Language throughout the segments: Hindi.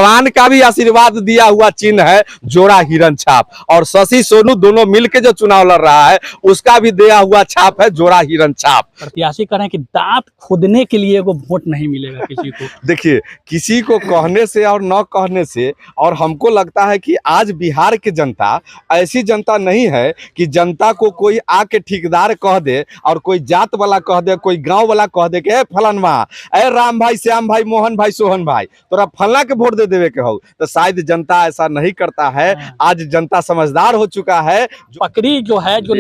भगवान का भी आशीर्वाद दिया हुआ चिन्ह है जोड़ा हिरन छाप, और शशि सोनू दोनों मिलके जो चुनाव लड़ रहा है उसका भी दिया हुआ छाप है जोड़ा हिरन छाप। प्रत्याशी कह रहे हैं कि दांत खोदने के लिए वो वोट नहीं मिलेगा किसी को। देखिए, किसी को कहने से और न कहने से, और हमको लगता है कि आज बिहार की जनता ऐसी जनता नहीं है कि जनता को कोई आके ठेकेदार कह दे और कोई जात वाला कह दे, कोई गांव वाला कह दे कि फलानवा, ए राम भाई, श्याम भाई, मोहन भाई, सोहन भाई, तोरा फलना के वोट दे देवे के हो। तो शायद जनता ऐसा नहीं करता है। आज जनता समझदार हो चुका है। पकड़ी जो है, जो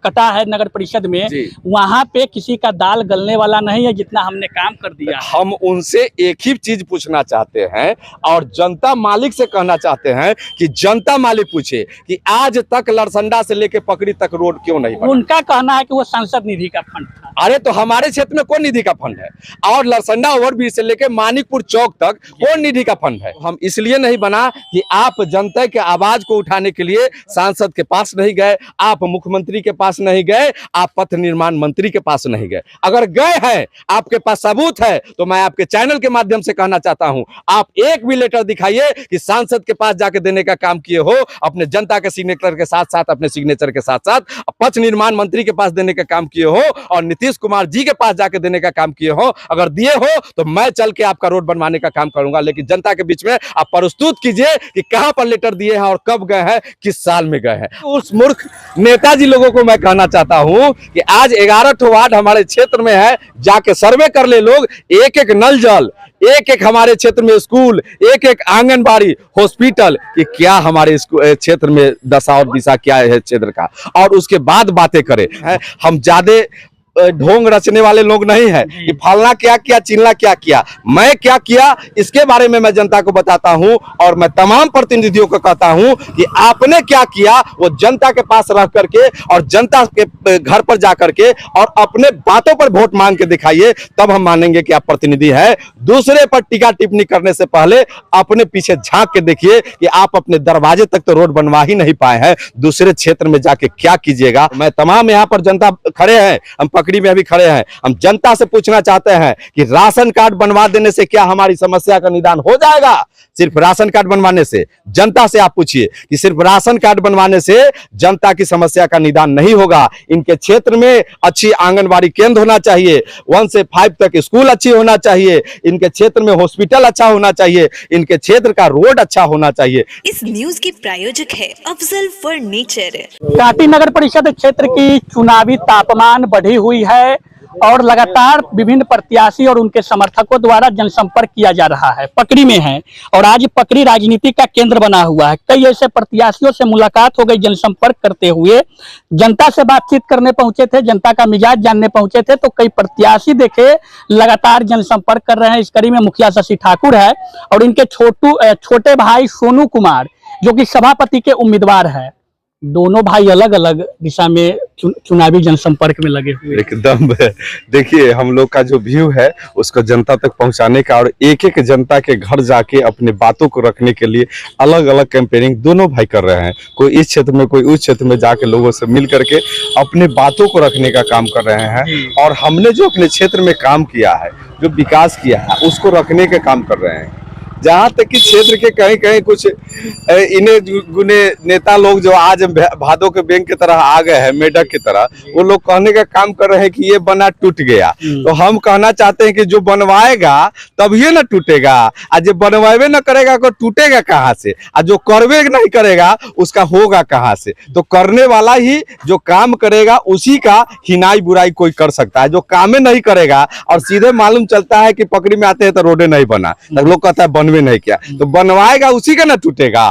कटा है नगर परिषद में, वहाँ पे किसी का दाल गलने वाला नहीं है जितना हमने काम कर दिया। हम उनसे एक ही चीज पूछना चाहते हैं और जनता मालिक से कहना चाहते हैं कि जनता मालिक पूछे कि आज तक लरसंडा से लेके पकड़ी तक रोड क्यों नहीं बना? उनका कहना है कि वो सांसद निधि का फंड था। अरे तो हमारे क्षेत्र में कौन निधि का फंड है? और लरसंडा ओवरब्रिज से लेके मानिकपुर चौक तक कौन निधि का फंड है? हम इसलिए नहीं बना कि आप जनता के आवाज को उठाने के लिए सांसद के पास नहीं गए, आप मुख्यमंत्री के पास नहीं गए, आप पथ निर्माण मंत्री के पास नहीं गए। अगर गए हैं, आपके पास सबूत है, तो मैं आपके चैनल के माध्यम से कहना चाहता हूं, आप एक भी लेटर दिखाइए कि सांसद के पास जाके देने का काम किए हो, अपने जनता के सिग्नेचर के साथ साथ, अपने सिग्नेचर के साथ साथ पथ निर्माण मंत्री के पास देने का काम किए हो और नीतीश कुमार जी के पास जाके देने का काम किए हो। अगर दिए हो तो मैं चल के आपका रोड बनवाने का काम करूंगा, लेकिन जनता के बीच में आप प्रस्तुत कीजिए कि कहां पर लेटर दिए हैं और कब गए हैं, किस साल में गए हैं। उस मूर्ख नेताजी लोगों को मैं कहना चाहता हूं कि आज 11 वार्ड हमारे क्षेत्र में है, जाके सर्वे कर ले लोग, एक एक नल जल, एक एक हमारे क्षेत्र में स्कूल, एक एक आंगनबाड़ी, हॉस्पिटल, कि क्या हमारे क्षेत्र में दशा और दिशा क्या है क्षेत्र का, और उसके बाद बातें करें। हम ज्यादा ढोंग रचने वाले लोग नहीं है कि फलना क्या किया, चिल्ला क्या किया। मैं क्या किया इसके बारे में मैं जनता को बताता हूं, और मैं तमाम प्रतिनिधियों को कहता हूं कि आपने क्या किया वो जनता के पास रह करके और जनता के घर पर जा करके और अपने बातों पर वोट मांग के दिखाइए, तब हम मानेंगे कि आप प्रतिनिधि है। दूसरे पर टीका टिप्पणी करने से पहले अपने पीछे झांक के देखिए कि आप अपने दरवाजे तक तो रोड बनवा ही नहीं पाए हैं, दूसरे क्षेत्र में जाके क्या कीजिएगा। मैं तमाम यहाँ पर जनता खड़े हैं, हम पकड़ी में अभी खड़े हैं, हम जनता से पूछना चाहते हैं कि राशन कार्ड बनवा देने से क्या हमारी समस्या का निदान हो जाएगा? सिर्फ राशन कार्ड बनवाने से? जनता से आप पूछिए कि सिर्फ राशन कार्ड बनवाने से जनता की समस्या का निदान नहीं होगा। इनके क्षेत्र में अच्छी आंगनबाड़ी केंद्र होना चाहिए, 1 से 5 तक स्कूल अच्छी होना चाहिए, इनके क्षेत्र में हॉस्पिटल अच्छा होना चाहिए, इनके क्षेत्र का रोड अच्छा होना चाहिए। इस न्यूज के प्रायोजक है अफजल फर्नीचर। कांटी नगर परिषद क्षेत्र की चुनावी तापमान बढ़ी हुई है और लगातार विभिन्न प्रत्याशी और उनके समर्थकों द्वारा जनसंपर्क किया जा रहा है। पकड़ी में है और आज पकड़ी राजनीति का केंद्र बना हुआ है। कई ऐसे प्रत्याशियों से मुलाकात हो गई, जनसंपर्क करते हुए जनता से बातचीत करने पहुंचे थे, जनता का मिजाज जानने पहुंचे थे। तो कई प्रत्याशी देखे लगातार जनसंपर्क कर रहे हैं। इस कड़ी में मुखिया शशि ठाकुर है और इनके छोटे भाई सोनू कुमार जो कि सभापति के उम्मीदवार है। दोनों भाई अलग अलग दिशा में चुनावी जनसंपर्क में लगे हुए। एकदम देखिए, हम लोग का जो व्यू है उसको जनता तक पहुंचाने का और एक एक जनता के घर जाके अपने बातों को रखने के लिए अलग अलग कैंपेनिंग दोनों भाई कर रहे हैं। कोई इस क्षेत्र में, कोई उस क्षेत्र में जाके लोगों से मिल करके अपने बातों को रखने का काम कर रहे हैं। और हमने जो अपने क्षेत्र में काम किया है, जो विकास किया है, उसको रखने का काम कर रहे हैं। जहाँ तक कि क्षेत्र के कहीं कहीं कुछ इन्हें गुने नेता लोग जो आज भादों के बैंक की तरह आ गए हैं, मेढक की तरह, वो लोग कहने का काम कर रहे हैं कि ये बना टूट गया। तो हम कहना चाहते हैं कि जो बनवाएगा तब ये ना टूटेगा, और जो बनवावे ना करेगा को टूटेगा कहाँ से, और जो करवे नहीं करेगा उसका होगा कहाँ से। तो करने वाला ही जो काम करेगा उसी का हिनाई बुराई कोई कर सकता है। जो कामे नहीं करेगा और सीधे मालूम चलता है कि पकड़ी में आते हैं तो रोडे नहीं बना, तो लोग कहता है बनवे नहीं किया, तो बनवाएगा उसी का ना टूटेगा।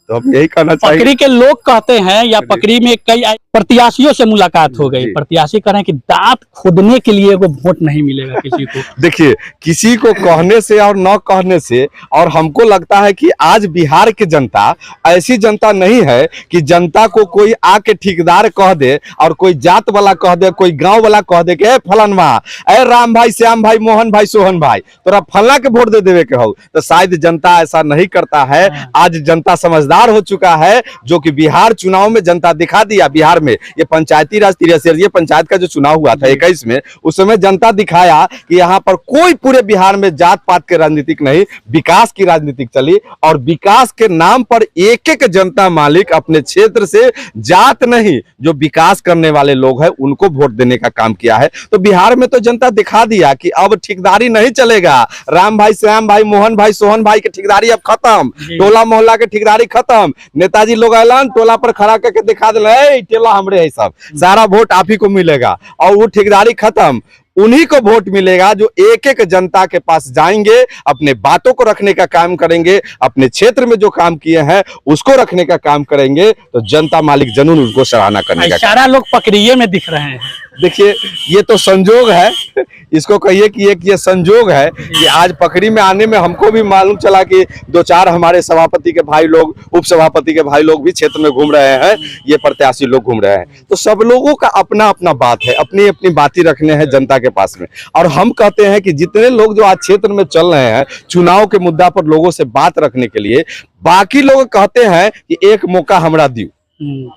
तो हम यही कहना चाहिए। पकड़ी के लोग कहते हैं या पकड़ी में कई प्रत्याशियों से मुलाकात हो गई, प्रत्याशी कह रहे हैं कि दांत खोदने के लिए वो वोट नहीं मिलेगा किसी को। देखिए, किसी को कहने से और न कहने से, और हमको लगता है कि आज बिहार की जनता ऐसी जनता नहीं है कि जनता को कोई आके ठेकेदार कह दे और कोई जात वाला कह दे, कोई गांव वाला कह दे कि फलानवा, ए राम भाई, श्याम भाई, मोहन भाई, सोहन भाई, तोरा फलना के वोट दे देवे के हो। तो शायद जनता ऐसा नहीं करता है। आज जनता समझदार हो चुका है, जो कि बिहार चुनाव में जनता दिखा दिया। बिहार में में ये पंचायती राज 83 पंचायत का जो चुनाव हुआ था 21 में, उस समय जनता दिखाया कि यहाँ पर कोई पूरे बिहार में जात पात के राजनीतिक नहीं, विकास की राजनीतिक चली और विकास के नाम पर एक एक जनता मालिक अपने क्षेत्र से जात नहीं, जो विकास करने वाले लोग हैं उनको वोट देने का काम किया है। तो बिहार में तो जनता दिखा दिया कि अब ठेकेदारी नहीं चलेगा, राम भाई, श्याम भाई, मोहन भाई, सोहन भाई की ठेकेदारी अब खत्म, टोला मोहल्ला के ठेकेदारी खत्म। नेताजी लोग ऐलान टोला पर खड़ा करके दिखा दिले टोला हमरे है, सब सारा वोट आप ही को मिलेगा और वो ठेकेदारी खत्म। उन्हीं को वोट मिलेगा जो एक एक जनता के पास जाएंगे, अपने बातों को रखने का काम करेंगे, अपने क्षेत्र में जो काम किए हैं उसको रखने का काम करेंगे, तो जनता मालिक जनून उनको सराहना करने का। सारा लोग पकड़िए में दिख रहे हैं। देखिए ये तो संजोग है, इसको कहिए कि ये संजोग है कि आज पकड़ी में आने में हमको भी मालूम चला कि 2-4 हमारे सभापति के भाई लोग, उप सभापति के भाई लोग भी क्षेत्र में घूम रहे हैं, ये प्रत्याशी लोग घूम रहे हैं। तो सब लोगों का अपना अपना बात है, अपनी अपनी बातें रखने हैं जनता के पास में। और हम कहते हैं कि जितने लोग जो आज क्षेत्र में चल रहे हैं चुनाव के मुद्दा पर लोगों से बात रखने के लिए, बाकी लोग कहते हैं कि एक मौका हमरा दियो,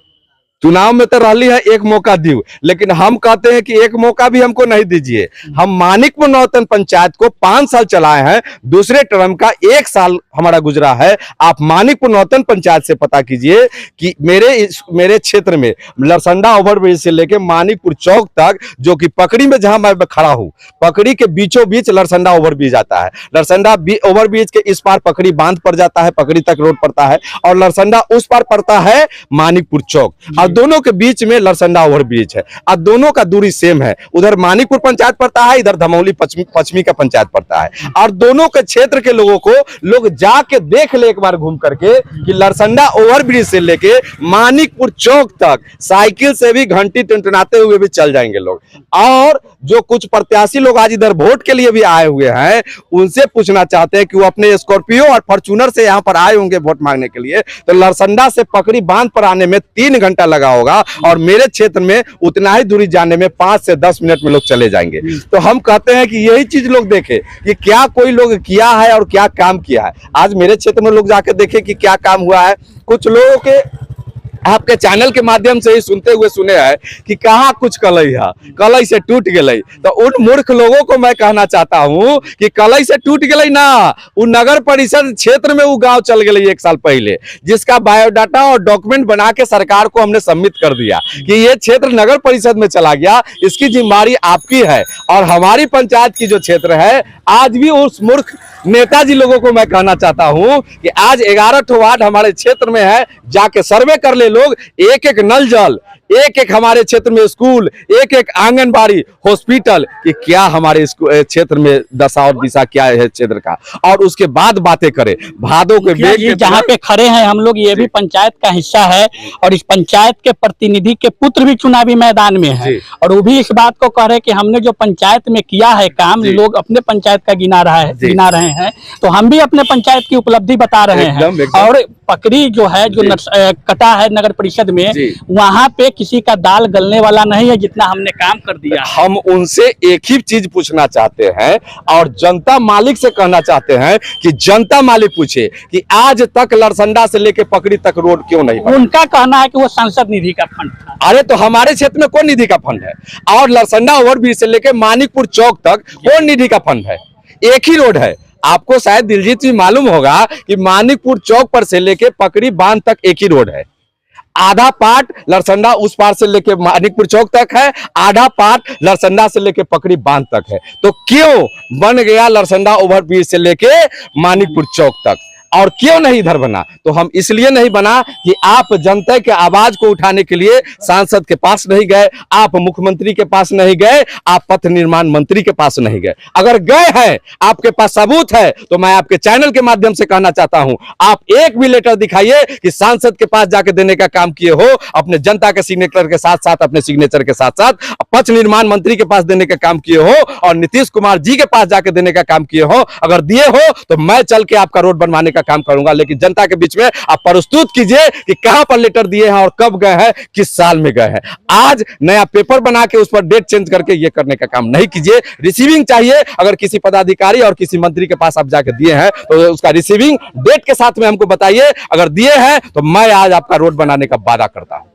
चुनाव में तो रही है एक मौका दियो, लेकिन हम कहते हैं कि एक मौका भी हमको नहीं दीजिए। हम मानिकपुर नौतन पंचायत को 5 साल चलाए हैं, दूसरे टर्म का 1 साल हमारा गुजरा है। आप मानिकपुर नौतन पंचायत से पता कीजिए कि मेरे क्षेत्र में लरसंडा ओवरब्रिज से लेके मानिकपुर चौक तक, जो कि पकड़ी में जहां मैं खड़ा हूं, पकड़ी के बीचों बीच लरसंडा ओवरब्रिज आता है। लरसंडा ओवरब्रिज के इस पार पकड़ी बांध पड़ जाता है, पकड़ी तक रोड पड़ता है, और लरसंडा उस पार पड़ता है मानिकपुर चौक, और दोनों के बीच में लरसंडा ओवरब्रिज है। और दोनों का दूरी सेम है, उधर मानिकपुर पंचायत पड़ता है, इधर धमौली पश्चिमी का पंचायत पड़ता है। और दोनों के क्षेत्र के लोगों को लोग जाके देख ले एक बार घूम करके कि लरसंडा ओवरब्रिज से लेके मानिकपुर चौक तक साइकिल से भी घंटी टुनटुनाते हुए भी चल जाएंगे लोग। और जो कुछ प्रत्याशी लोग आज इधर वोट के लिए भी आए हुए हैं, उनसे पूछना चाहते हैं कि वो अपने स्कॉर्पियो और फॉर्च्यूनर से यहाँ पर आए होंगे वोट मांगने के लिए, तो लरसंडा से पकड़ी बांध पर आने में 3 घंटा लगा होगा, और मेरे क्षेत्र में उतना ही दूरी जाने में 5 से 10 मिनट में लोग चले जाएंगे। तो हम कहते हैं कि यही चीज लोग देखे कि क्या कोई लोग किया है और क्या काम किया है। आज मेरे क्षेत्र में लोग जाकर देखे कि क्या काम हुआ है। कुछ लोगों के आपके चैनल के माध्यम से ही सुनते हुए सुने हैं कि कहाँ कुछ कलई है, कलई से टूट गई। तो उन मूर्ख लोगों को मैं कहना चाहता हूं कि कलई से टूट गई ना, वो नगर परिषद क्षेत्र में वो गांव चल गई 1 साल पहले, जिसका बायोडाटा और डॉक्यूमेंट बना के सरकार को हमने सबमिट कर दिया कि ये क्षेत्र नगर परिषद में चला गया, इसकी जिम्मेदारी आपकी है। और हमारी पंचायत की जो क्षेत्र है, आज भी उस मूर्ख नेताजी लोगों को मैं कहना चाहता हूं कि आज 11 वार्ड हमारे क्षेत्र में है, जाके सर्वे कर ले लोग, एक एक नल जल, एक एक हमारे क्षेत्र में स्कूल, एक एक आंगनबाड़ी, हॉस्पिटल, कि क्या हमारे क्षेत्र में दशा और दिशा क्या है क्षेत्र का, और उसके बाद बातें करें। भादों के बेग के जहाँ पे खड़े हैं हम लोग, ये भी पंचायत का हिस्सा है, और इस पंचायत के प्रतिनिधि के पुत्र भी चुनावी मैदान में है, और वो भी इस बात को कह रहे हैं कि हमने जो पंचायत में किया है काम, लोग अपने पंचायत का गिना रहे हैं, तो हम भी अपने पंचायत की उपलब्धि बता रहे हैं। और पकड़ी जो है, जो कटा है नगर परिषद में, वहाँ पे किसी का दाल गलने वाला नहीं है, जितना हमने काम कर दिया। हम उनसे एक ही चीज पूछना चाहते हैं और जनता मालिक से कहना चाहते हैं कि जनता मालिक पूछे कि आज तक लरसंडा से लेके पकड़ी तक रोड क्यों नहीं बना? उनका कहना है कि वो सांसद निधि का फंड था। अरे तो हमारे क्षेत्र में कौन निधि का फंड है? और लरसंडा ओवरब्रिज से लेके मानिकपुर चौक तक कौन निधि का फंड है? एक ही रोड है। आपको शायद दिलजीत जी मालूम होगा कि मानिकपुर चौक पर से लेके पकड़ी बांध तक एक ही रोड है। आधा पार्ट लरसंडा उस पार से लेके मानिकपुर चौक तक है, आधा पार्ट लरसंडा से लेके पकड़ी बांध तक है। तो क्यों बन गया लरसंडा ओवरब्रिज से लेके मानिकपुर चौक तक, और क्यों नहीं इधर बना? तो हम इसलिए नहीं बना कि आप जनता के आवाज को उठाने के लिए सांसद के पास नहीं गए, आप मुख्यमंत्री के पास नहीं गए, आप पथ निर्माण मंत्री के पास नहीं गए। अगर गए हैं, आपके पास सबूत है, तो मैं आपके चैनल के माध्यम से कहना चाहता हूं, आप एक भी लेटर दिखाइए कि सांसद के पास जाके देने का काम किए हो, अपने जनता के सिग्नेचर के साथ साथ, अपने सिग्नेचर के साथ साथ पथ निर्माण मंत्री के पास देने का काम किए हो, और नीतीश कुमार जी के पास जाके देने का काम किए हो। अगर दिए हो तो मैं चल के आपका रोड बनवाने का काम करूंगा, लेकिन जनता के बीच में आप प्रस्तुत कीजिए कि कहां पर लेटर दिए हैं और कब गए हैं, किस साल में गए हैं। आज नया पेपर बना के उस पर डेट चेंज करके ये करने का काम नहीं कीजिए। रिसीविंग चाहिए, अगर किसी पदाधिकारी और किसी मंत्री के पास आप जाके दिए हैं तो उसका रिसीविंग डेट के साथ में हमको बताइए। अगर दिए हैं तो मैं आज आपका रोड बनाने का वादा करता हूं।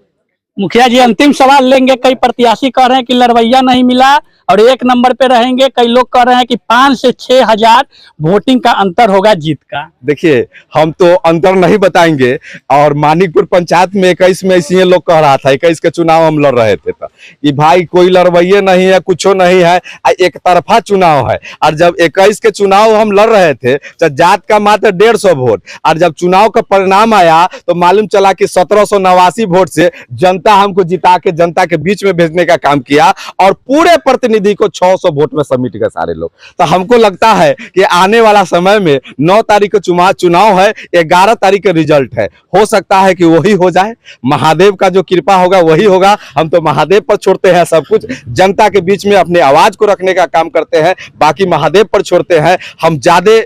मुखिया जी अंतिम सवाल लेंगे। कई प्रत्याशी कह रहे हैं कि लड़वैया नहीं मिला और 1 नंबर पे रहेंगे। कई लोग कह रहे हैं कि 5 से 6 हजार वोटिंग का अंतर होगा जीत का। देखिए, हम तो अंतर नहीं बताएंगे। और मानिकपुर पंचायत में 21 में इसी लोग कह रहा था, 21 के चुनाव हम लड़ रहे थे तो कि भाई कोई लड़वैये नहीं है, कुछ नहीं है, एक तरफा चुनाव है। और जब 21 के चुनाव हम लड़ रहे थे तो जात का मात्र 150 वोट, और जब चुनाव का परिणाम आया तो मालूम चला कि 1789 वोट से जनता हमको जिता के जनता के बीच में भेजने का काम किया, और पूरे प्रतिनिधि को 600 वोट में समेट गए सारे लोग। तो हमको लगता है कि आने वाला समय में 9 तारीख को चुनाव है, 11 तारीख का रिजल्ट है, हो सकता है कि वही हो जाए। महादेव का जो कृपा होगा वही होगा। हम तो महादेव पर छोड़ते हैं सब कुछ, जनता के बीच में अपने आवाज को रखने का काम करते हैं, बाकी महादेव पर छोड़ते हैं। हम ज्यादा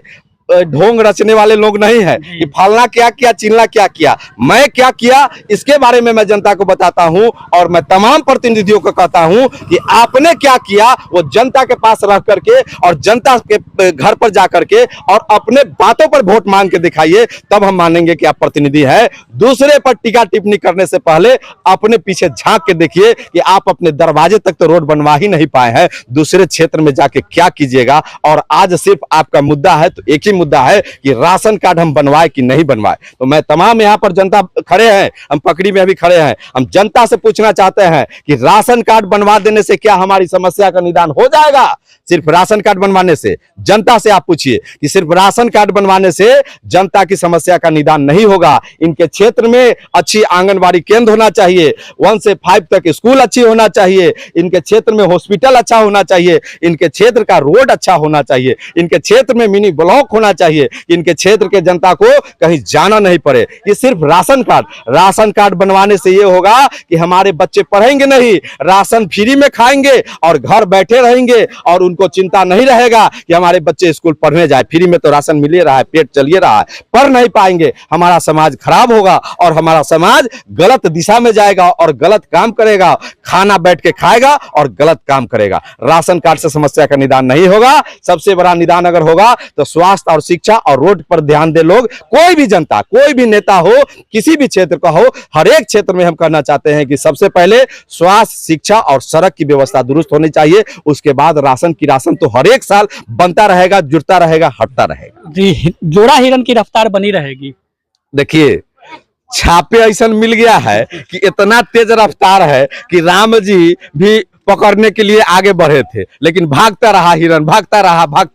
ढोंग रचने वाले लोग नहीं है कि फलना क्या किया, चिल्ला क्या किया। मैं क्या किया इसके बारे में मैं जनता को बताता हूं, और मैं तमाम प्रतिनिधियों को कहता हूं कि आपने क्या किया वो जनता के पास रह करके और जनता के घर पर जा करके और अपने बातों पर वोट मांग के दिखाइए, तब हम मानेंगे कि आप प्रतिनिधि है। दूसरे पर टीका टिप्पणी करने से पहले अपने पीछे झांक के देखिए कि आप अपने दरवाजे तक तो रोड बनवा ही नहीं पाए हैं, दूसरे क्षेत्र में जाके क्या कीजिएगा। और आज सिर्फ आपका मुद्दा है तो एक ही मुद्दा है कि राशन कार्ड हम बनवाए कि नहीं बनवाए। तो मैं तमाम यहां पर जनता खड़े हैं, हम पकड़ी में भी खड़े हैं, हम जनता से पूछना चाहते हैं कि राशन कार्ड बनवा देने से क्या हमारी समस्या का निदान हो जाएगा? सिर्फ राशन कार्ड बनवाने से? जनता से आप पूछिए कि सिर्फ राशन कार्ड बनवाने से जनता की समस्या का निदान नहीं होगा। इनके क्षेत्र में अच्छी आंगनबाड़ी केंद्र होना चाहिए, 1 से 5 तक स्कूल अच्छी होना चाहिए, इनके क्षेत्र में हॉस्पिटल अच्छा होना चाहिए, इनके क्षेत्र का रोड अच्छा होना चाहिए, इनके क्षेत्र में मिनी ब्लॉक होना चाहिए, इनके क्षेत्र के जनता को कहीं जाना नहीं पड़े। ये सिर्फ राशन कार्ड बनवाने से ये होगा कि हमारे बच्चे पढ़ेंगे नहीं, राशन फ्री में खाएंगे और घर बैठे रहेंगे, और उनको चिंता नहीं रहेगा कि हमारे बच्चे स्कूल पढ़ने जाए, फ्री में तो राशन मिल ही रहा है, पेट चलिए रहा है। पढ़ नहीं पाएंगे, हमारा समाज खराब होगा और हमारा समाज गलत दिशा में जाएगा और गलत काम करेगा, खाना बैठ के खाएगा और गलत काम करेगा। राशन कार्ड से समस्या का निदान नहीं होगा। सबसे बड़ा निदान अगर होगा तो स्वास्थ्य और शिक्षा और रोड पर ध्यान दे लोग। कोई भी जनता, कोई भी नेता हो, किसी भी क्षेत्र का हो, हर एक क्षेत्र में हम कहना चाहते हैं कि सबसे पहले स्वास्थ्य, शिक्षा और सड़क की व्यवस्था दुरुस्त होनी चाहिए। उसके बाद राशन तो हर एक साल बनता रहेगा, जुड़ता रहेगा, हटता रहेगा। जी, जोड़ा हिरन की रफ्तार बनी रहेगी। देखिए, छापे ऐसा मिल गया है कि इतना तेज रफ्तार है कि राम जी भी पकड़ने के लिए आगे बढ़े थे, लेकिन भागता रहा हिरन, भागता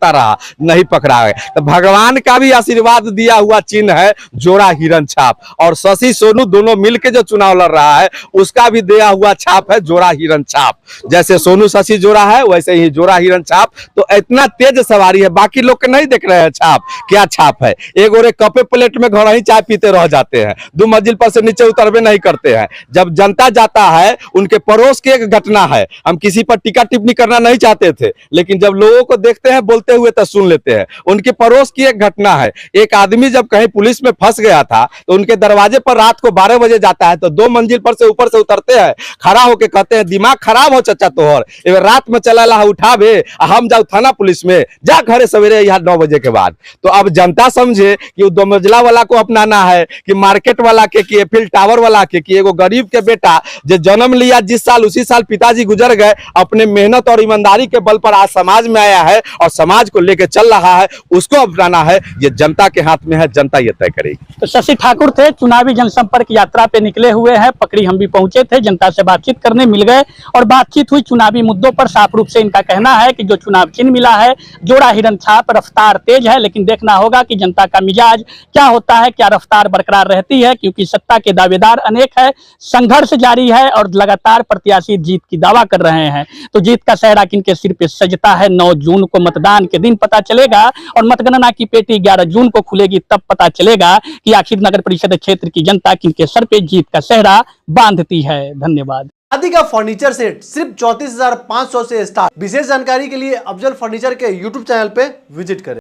रहा, नहीं पकड़ा गया। तो भगवान का भी आशीर्वाद दिया हुआ चिन्ह है जोड़ा हिरन छाप, और शशि सोनू दोनों मिलके जो चुनाव लड़ रहा है उसका भी दिया हुआ छाप है जोड़ा हिरन छाप। जैसे सोनू शशि जोड़ा है वैसे ही जोड़ा हिरन छाप। तो इतना तेज सवारी है, बाकी लोग के नहीं देख रहे हैं छाप, क्या छाप है। एक और एक कपे प्लेट में घर ही चाय पीते रह जाते हैं, 2 मंजिल पर से नीचे उतरवे नहीं करते हैं। जब जनता जाता है, उनके पड़ोस की एक घटना है, हम किसी पर टीका टिप्पणी करना नहीं चाहते थे, लेकिन जब लोगों को देखते हैं बोलते हुए तो सुन लेते हैं। उनके पड़ोस की एक घटना है, एक आदमी जब कहीं पुलिस में फंस गया था तो उनके दरवाजे पर रात को 12 बजे जाता है, तो 2 मंजिल पर से ऊपर से उतरते हैं, खड़ा होकर कहते हैं दिमाग खराब हो चचा तोहर, रात में चला ला उठावे, हम जाओ थाना पुलिस में, जा घरे सवेरे यहाँ 9 बजे के बाद। तो अब जनता समझे कि वो 2 मंजिला वाला को अपनाना है कि मार्केट वाला के, कि एफिल टावर वाला के, कि एगो गरीब के बेटा जो जन्म लिया जिस साल उसी साल पिताजी गुजर गए, अपने मेहनत और ईमानदारी के बल पर आज समाज में आया है और समाज को लेकर चल रहा है, उसको अपनाना है। ये जनता के हाथ में है, जनता ये तय करेगी। तो शशि ठाकुर थे, चुनावी जनसंपर्क यात्रा पे निकले हुए हैं। पकड़ी हम भी पहुंचे थे, जनता से बातचीत करने मिल गए और बातचीत हुई चुनावी मुद्दों पर। साफ रूप से इनका कहना है कि जो चुनाव चिन्ह मिला है जोड़ा हिरन छाप, रफ्तार तेज है, लेकिन देखना होगा कि जनता का मिजाज क्या होता है, क्या रफ्तार बरकरार रहती है, क्योंकि सत्ता के दावेदार अनेक है, संघर्ष जारी है और लगातार प्रत्याशी जीत की दावा कर रहे हैं। तो जीत का सेहरा किनके सिर पे सजता है, 9 जून को मतदान के दिन पता चलेगा, और मतगणना की पेटी 11 जून को खुलेगी, तब पता चलेगा कि आखिर नगर परिषद क्षेत्र की जनता किनके सर पे जीत का सेहरा बांधती है। धन्यवाद। शादी का फर्नीचर सेट सिर्फ 34,500 से स्टार्ट। विशेष जानकारी के लिए अफजल फर्नीचर के यूट्यूब चैनल पे विजिट करें।